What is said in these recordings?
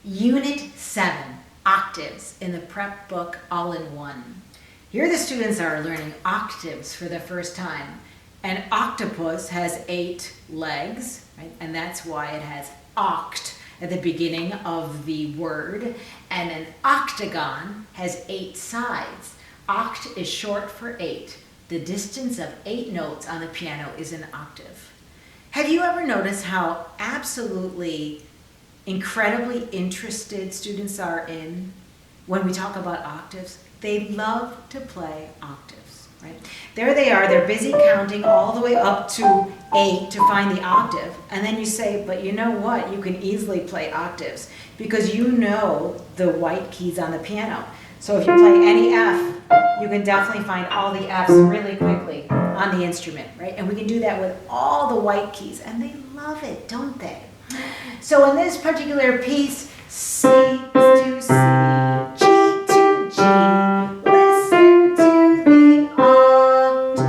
Unit 7, Octaves, in the prep book all in one. Here the students are learning octaves for the first time. An octopus has 8 legs, right? And that's why it has oct at the beginning of the word. And an octagon has 8 sides. Oct is short for 8. The distance of 8 notes on the piano is an octave. Have you ever noticed how absolutely incredibly interested students are in when we talk about octaves? They love to play octaves, right? There they are, they're busy counting all the way up to 8 to find the octave. And then you say, but you know what? You can easily play octaves because you know the white keys on the piano. So if you play any F, you can definitely find all the Fs really quickly on the instrument, right? And we can do that with all the white keys, and they love it, don't they? So in this particular piece, C to C, G to G, listen to the octaves.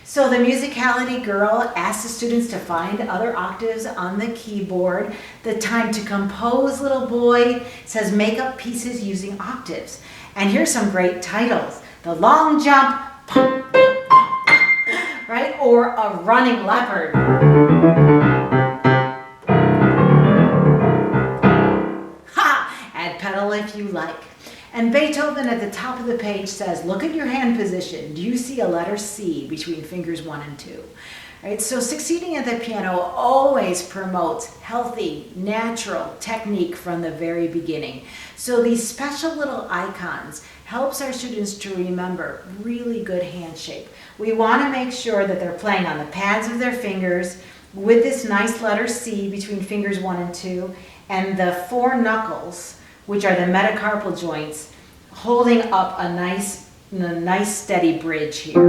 So the musicality girl asks the students to find other octaves on the keyboard. The time to compose little boy says make up pieces using octaves. And here's some great titles. The long jump, right? Or a running leopard. Add pedal if you like. And Beethoven at the top of the page says, look at your hand position. Do you see a letter C between fingers 1 and 2? Right? So succeeding at the piano always promotes healthy, natural technique from the very beginning. So these special little icons helps our students to remember really good hand shape. We want to make sure that they're playing on the pads of their fingers with this nice letter C between fingers 1 and 2, and the 4 knuckles, which are the metacarpal joints, holding up a nice steady bridge here.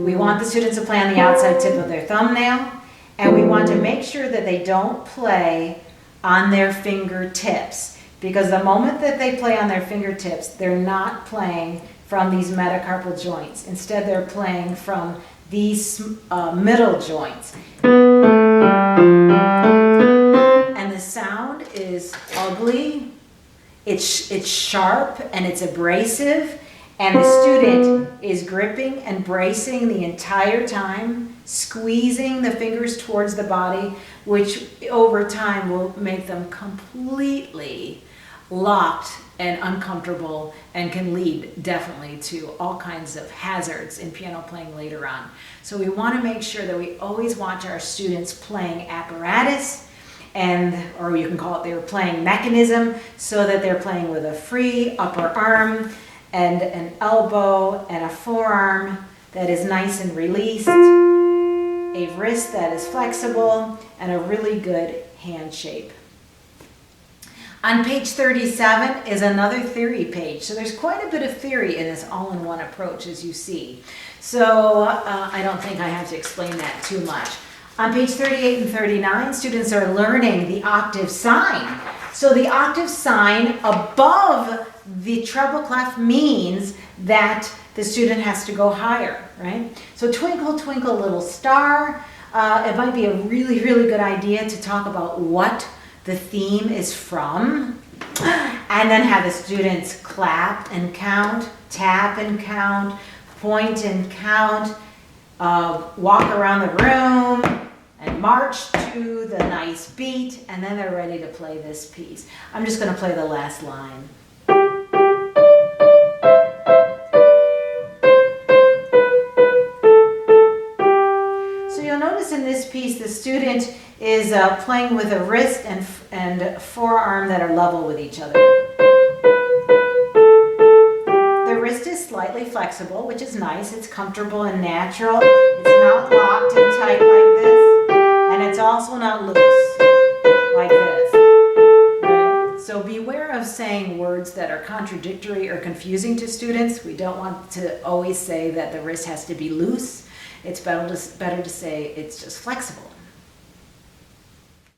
We want the students to play on the outside tip of their thumbnail, and we want to make sure that they don't play on their fingertips, because the moment that they play on their fingertips, they're not playing from these metacarpal joints. Instead, they're playing from these middle joints. And the sound is ugly, it's sharp, and it's abrasive, and the student is gripping and bracing the entire time, squeezing the fingers towards the body, which over time will make them completely locked and uncomfortable and can lead definitely to all kinds of hazards in piano playing later on. So we want to make sure that we always watch our students playing apparatus, or you can call it they're playing mechanism, so that they're playing with a free upper arm and an elbow and a forearm that is nice and released, a wrist that is flexible, and a really good hand shape. On page 37 is another theory page. So there's quite a bit of theory in this all-in-one approach, as you see. So I don't think I have to explain that too much. On page 38 and 39, students are learning the octave sign. So the octave sign above the treble clef means that the student has to go higher, right? So twinkle, twinkle, little star. It might be a really, really good idea to talk about what the theme is from, and then have the students clap and count, tap and count, point and count, walk around the room, and march to the nice beat, and then they're ready to play this piece. I'm just going to play the last line. So you'll notice in this piece the student is playing with a wrist and forearm that are level with each other. The wrist is slightly flexible, which is nice. It's comfortable and natural. It's not locked and tight like this. And it's also not loose like this. Right? So beware of saying words that are contradictory or confusing to students. We don't want to always say that the wrist has to be loose. It's better to say it's just flexible.